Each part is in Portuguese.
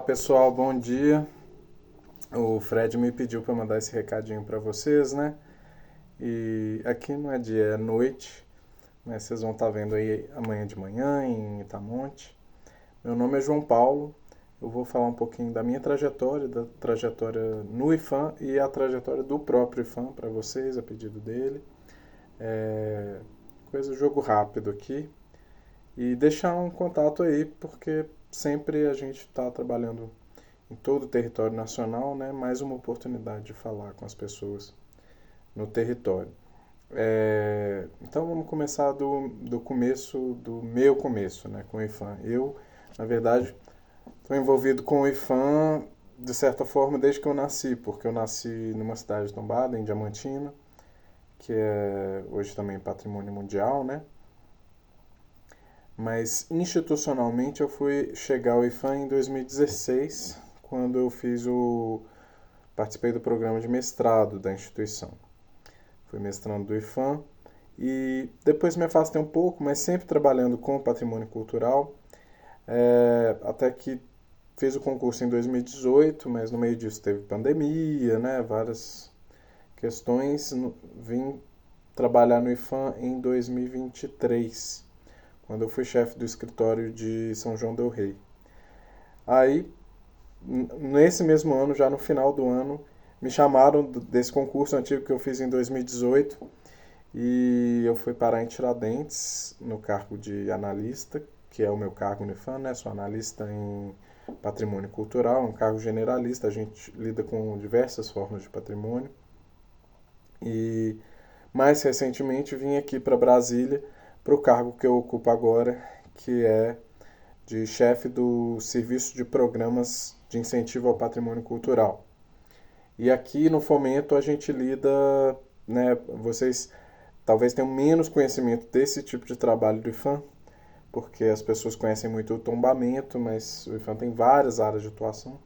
Pessoal, bom dia. O Fred me pediu para mandar esse recadinho para vocês, né? E aqui não é dia, é noite, mas vocês vão estar vendo aí amanhã de manhã em Itamonte. Meu nome é João Paulo. Eu vou falar um pouquinho da minha trajetória, da trajetória no IFAM e a trajetória do próprio IFAM para vocês, a pedido dele. É... jogo rápido aqui. E deixar um contato aí, porque sempre a gente está trabalhando em todo o território nacional, né? Mais uma oportunidade de falar com as pessoas no território. Então vamos começar do começo, do meu começo, né? Com o IFAM. Eu, na verdade, estou envolvido com o IFAM de certa forma desde que eu nasci, porque eu nasci numa cidade tombada, em Diamantina, que é hoje também patrimônio mundial, né? Mas institucionalmente eu fui chegar ao IFAM em 2016, quando eu participei do programa de mestrado da instituição. Fui mestrando do IFAM e depois me afastei um pouco, mas sempre trabalhando com patrimônio cultural, até que fiz o concurso em 2018, mas no meio disso teve pandemia, né, várias questões. Vim trabalhar no IFAM em 2023, quando eu fui chefe do escritório de São João del Rei. Aí, nesse mesmo ano, já no final do ano, me chamaram desse concurso antigo que eu fiz em 2018 e eu fui parar em Tiradentes, no cargo de analista, que é o meu cargo no IFAM, né? Sou analista em patrimônio cultural, um cargo generalista, a gente lida com diversas formas de patrimônio. E mais recentemente vim aqui para Brasília para o cargo que eu ocupo agora, que é de chefe do Serviço de Programas de Incentivo ao Patrimônio Cultural. E aqui no Fomento a gente lida, né, vocês talvez tenham menos conhecimento desse tipo de trabalho do IFAM, porque as pessoas conhecem muito o tombamento, mas o IFAM tem várias áreas de atuação.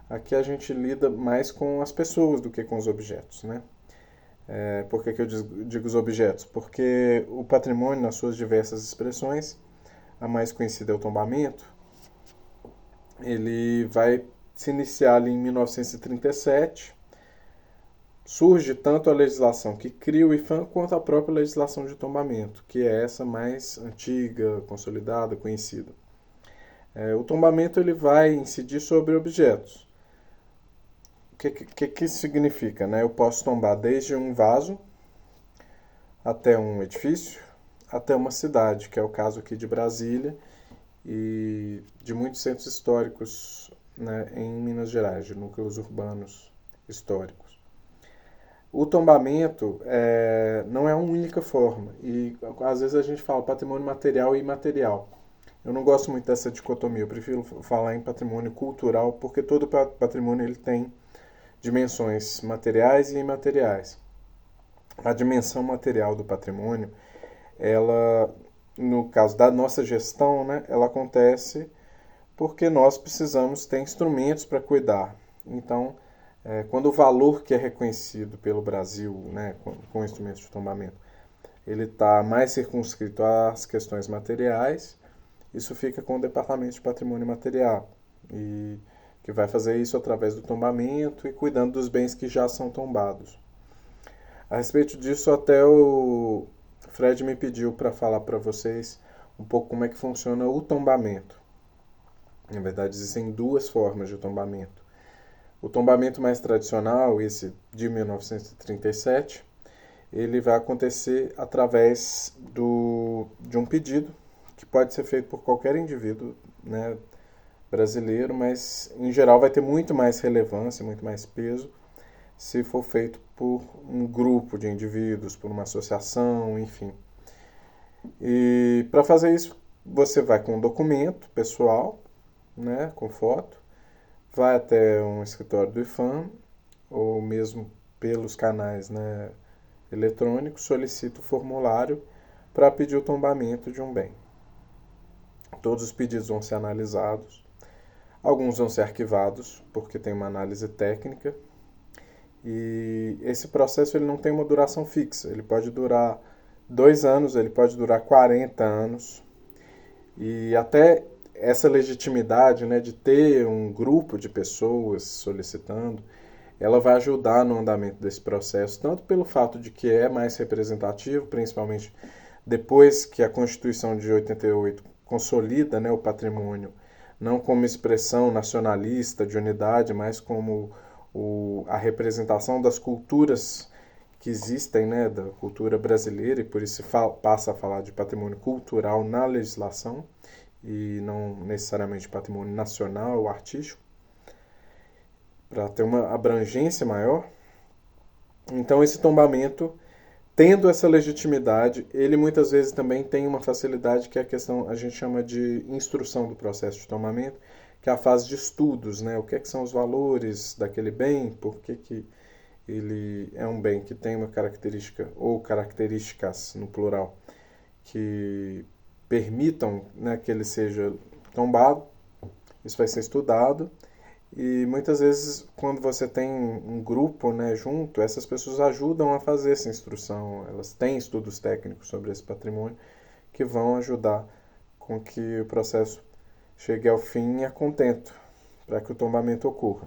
Aqui a gente lida mais com as pessoas do que com os objetos, né? Por que eu digo os objetos? Porque o patrimônio, nas suas diversas expressões, a mais conhecida é o tombamento, ele vai se iniciar ali em 1937. Surge tanto a legislação que cria o IFAM quanto a própria legislação de tombamento, que é essa mais antiga, consolidada, conhecida. O tombamento ele vai incidir sobre objetos. O que isso significa? Né? Eu posso tombar desde um vaso até um edifício, até uma cidade, que é o caso aqui de Brasília e de muitos centros históricos, né, em Minas Gerais, de núcleos urbanos históricos. O tombamento não é uma única forma e às vezes a gente fala patrimônio material e imaterial. Eu não gosto muito dessa dicotomia, eu prefiro falar em patrimônio cultural porque todo patrimônio ele tem dimensões materiais e imateriais. A dimensão material do patrimônio, ela, no caso da nossa gestão, né, ela acontece porque nós precisamos ter instrumentos para cuidar. Então, quando o valor que é reconhecido pelo Brasil, né, com instrumentos de tombamento, ele está mais circunscrito às questões materiais, isso fica com o Departamento de Patrimônio Material, e que vai fazer isso através do tombamento e cuidando dos bens que já são tombados. A respeito disso, até o Fred me pediu para falar para vocês um pouco como é que funciona o tombamento. Na verdade, existem duas formas de tombamento. O tombamento mais tradicional, esse de 1937, ele vai acontecer através de um pedido que pode ser feito por qualquer indivíduo, né, brasileiro, mas em geral vai ter muito mais relevância, muito mais peso se for feito por um grupo de indivíduos, por uma associação, enfim. E para fazer isso, você vai com um documento pessoal, né, com foto, vai até um escritório do IFAM, ou mesmo pelos canais, né, eletrônicos, solicita o formulário para pedir o tombamento de um bem. Todos os pedidos vão ser analisados, alguns vão ser arquivados, porque tem uma análise técnica, e esse processo ele não tem uma duração fixa, ele pode durar 2 anos, ele pode durar 40 anos, e até essa legitimidade, né, de ter um grupo de pessoas solicitando, ela vai ajudar no andamento desse processo, tanto pelo fato de que é mais representativo, principalmente depois que a Constituição de 88 consolida, né, o patrimônio, não como expressão nacionalista de unidade, mas como a representação das culturas que existem, né, da cultura brasileira, e por isso passa a falar de patrimônio cultural na legislação, e não necessariamente patrimônio nacional ou artístico, para ter uma abrangência maior. Então, esse tombamento, tendo essa legitimidade, ele muitas vezes também tem uma facilidade que é a questão, a gente chama de instrução do processo de tombamento, que é a fase de estudos, né? O que são os valores daquele bem, por que ele é um bem que tem uma característica, ou características no plural, que permitam, né, que ele seja tombado. Isso vai ser estudado. E muitas vezes, quando você tem um grupo, né, junto, essas pessoas ajudam a fazer essa instrução. Elas têm estudos técnicos sobre esse patrimônio que vão ajudar com que o processo chegue ao fim a contento, para que o tombamento ocorra.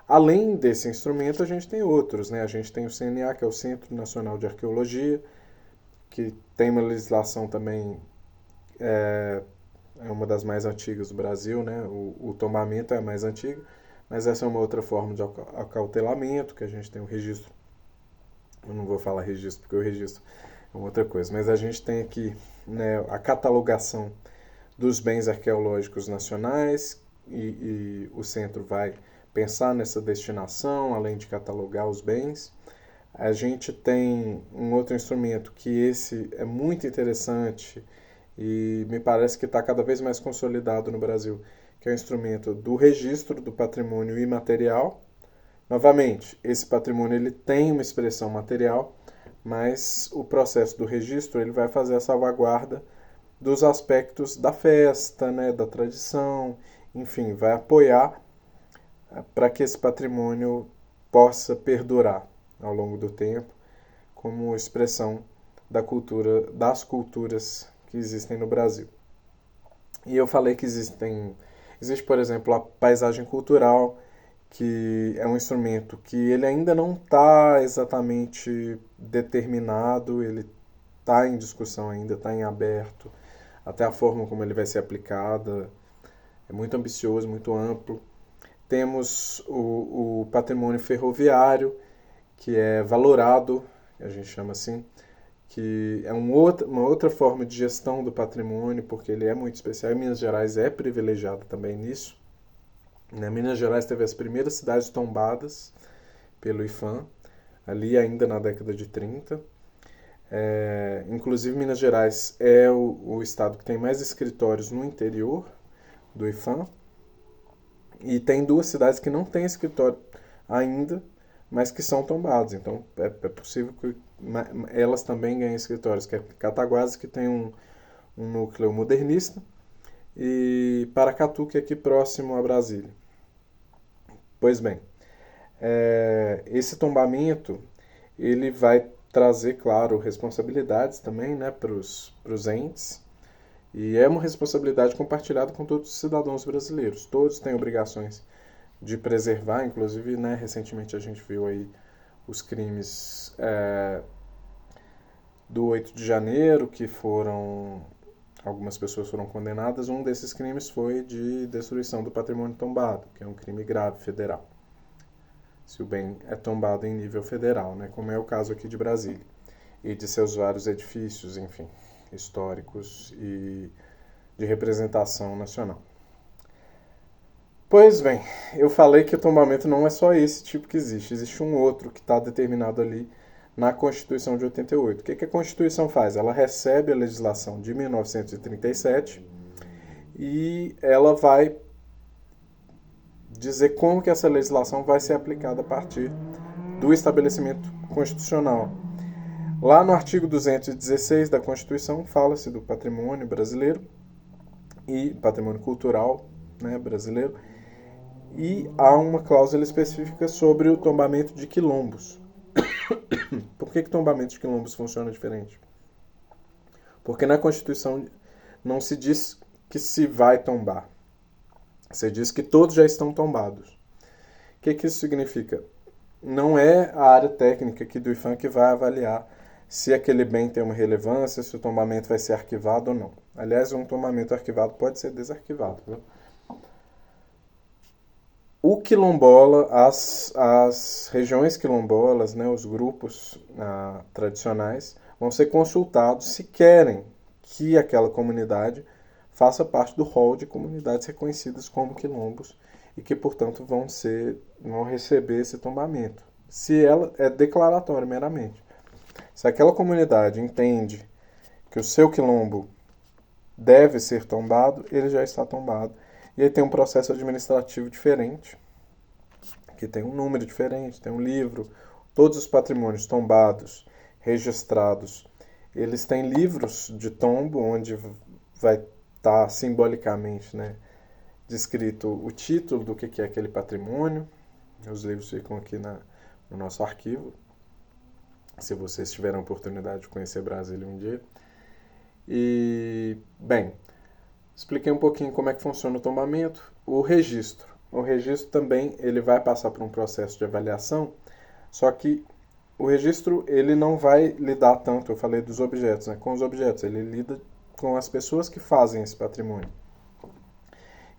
Além desse instrumento, a gente tem outros, né? A gente tem o CNA, que é o Centro Nacional de Arqueologia, que tem uma legislação também, é uma das mais antigas do Brasil, né? O tombamento é a mais antiga, mas essa é uma outra forma de acautelamento, que a gente tem o registro. Eu não vou falar registro, porque o registro é uma outra coisa, mas a gente tem aqui, né, a catalogação dos bens arqueológicos nacionais, e o centro vai pensar nessa destinação, além de catalogar os bens. A gente tem um outro instrumento que esse é muito interessante e me parece que está cada vez mais consolidado no Brasil, que é o instrumento do registro do patrimônio imaterial. Novamente, esse patrimônio ele tem uma expressão material, mas o processo do registro ele vai fazer a salvaguarda dos aspectos da festa, né, da tradição, enfim, vai apoiar para que esse patrimônio possa perdurar ao longo do tempo como expressão da cultura, das culturas que existem no Brasil. E eu falei que existe, por exemplo, a paisagem cultural, que é um instrumento que ele ainda não está exatamente determinado, ele está em discussão ainda, está em aberto, até a forma como ele vai ser aplicada é muito ambicioso, muito amplo. Temos o patrimônio ferroviário, que é valorado, a gente chama assim, que é uma outra forma de gestão do patrimônio, porque ele é muito especial, e Minas Gerais é privilegiada também nisso. Minas Gerais teve as primeiras cidades tombadas pelo IPHAN, ali ainda na década de 30. Inclusive, Minas Gerais é o estado que tem mais escritórios no interior do IPHAN, e tem duas cidades que não têm escritório ainda, mas que são tombadas. Então, é possível que elas também ganhem escritórios, que é Cataguases, que tem um núcleo modernista, e Paracatu, que é aqui próximo a Brasília. Pois bem, esse tombamento ele vai trazer, claro, responsabilidades também, né, para os entes, e é uma responsabilidade compartilhada com todos os cidadãos brasileiros. Todos têm obrigações de preservar, inclusive, né, recentemente a gente viu aí os crimes do 8 de janeiro, que algumas pessoas foram condenadas. Um desses crimes foi de destruição do patrimônio tombado, que é um crime grave federal, se o bem é tombado em nível federal, né, como é o caso aqui de Brasília, e de seus vários edifícios, enfim, históricos e de representação nacional. Pois bem, eu falei que o tombamento não é só esse tipo que existe um outro que está determinado ali na Constituição de 88. O que a Constituição faz? Ela recebe a legislação de 1937 e ela vai dizer como que essa legislação vai ser aplicada a partir do estabelecimento constitucional. Lá no artigo 216 da Constituição fala-se do patrimônio brasileiro e patrimônio cultural, né, brasileiro, e há uma cláusula específica sobre o tombamento de quilombos. Por que tombamento de quilombos funciona diferente? Porque na Constituição não se diz que se vai tombar. Você diz que todos já estão tombados. O que isso significa? Não é a área técnica aqui do IPHAN que vai avaliar se aquele bem tem uma relevância, se o tombamento vai ser arquivado ou não. Aliás, um tombamento arquivado pode ser desarquivado. Viu? O quilombola, as regiões quilombolas, né, os grupos tradicionais, vão ser consultados se querem que aquela comunidade faça parte do rol de comunidades reconhecidas como quilombos e que, portanto, vão receber esse tombamento. Se ela é declaratório meramente. Se aquela comunidade entende que o seu quilombo deve ser tombado, ele já está tombado. E aí tem um processo administrativo diferente, que tem um número diferente, tem um livro. Todos os patrimônios tombados, registrados, eles têm livros de tombo, onde vai estar simbolicamente, né, descrito o título do que é aquele patrimônio. Os livros ficam aqui no nosso arquivo, se vocês tiverem a oportunidade de conhecer Brasília um dia. E, bem, expliquei um pouquinho como é que funciona o tombamento. O registro. O registro também ele vai passar por um processo de avaliação, só que o registro ele não vai lidar tanto, eu falei dos objetos, né, com os objetos, ele lida com as pessoas que fazem esse patrimônio.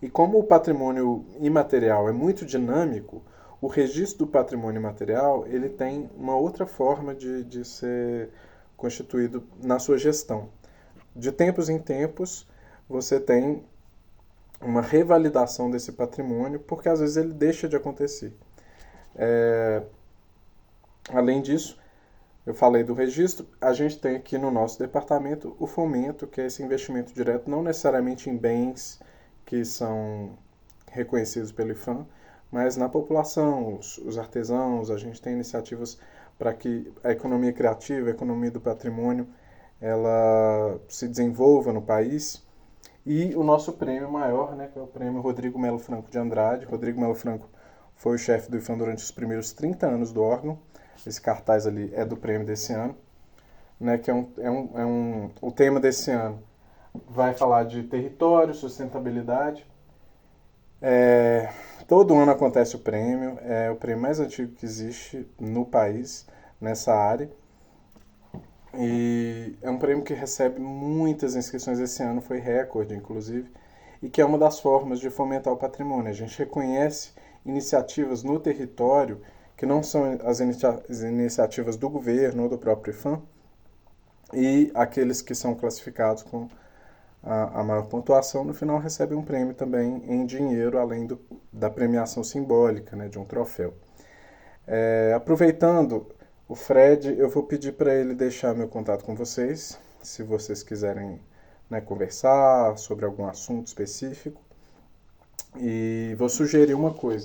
E como o patrimônio imaterial é muito dinâmico, o registro do patrimônio imaterial ele tem uma outra forma de ser constituído na sua gestão. De tempos em tempos, você tem uma revalidação desse patrimônio, porque às vezes ele deixa de acontecer. Além disso, eu falei do registro, a gente tem aqui no nosso departamento o fomento, que é esse investimento direto, não necessariamente em bens que são reconhecidos pelo IPHAN, mas na população, os artesãos, a gente tem iniciativas para que a economia criativa, a economia do patrimônio, ela se desenvolva no país. E o nosso prêmio maior, né, que é o prêmio Rodrigo Melo Franco de Andrade. Rodrigo Melo Franco foi o chefe do IPHAN durante os primeiros 30 anos do órgão. Esse cartaz ali é do prêmio desse ano, né, que o tema desse ano vai falar de território, sustentabilidade. Todo ano acontece o prêmio, é o prêmio mais antigo que existe no país nessa área. E é um prêmio que recebe muitas inscrições, esse ano foi recorde, inclusive, e que é uma das formas de fomentar o patrimônio. A gente reconhece iniciativas no território que não são as iniciativas do governo ou do próprio IPHAN, e aqueles que são classificados com a maior pontuação, no final recebem um prêmio também em dinheiro, além da premiação simbólica, né, de um troféu. Aproveitando o Fred, eu vou pedir para ele deixar meu contato com vocês, se vocês quiserem, né, conversar sobre algum assunto específico. E vou sugerir uma coisa.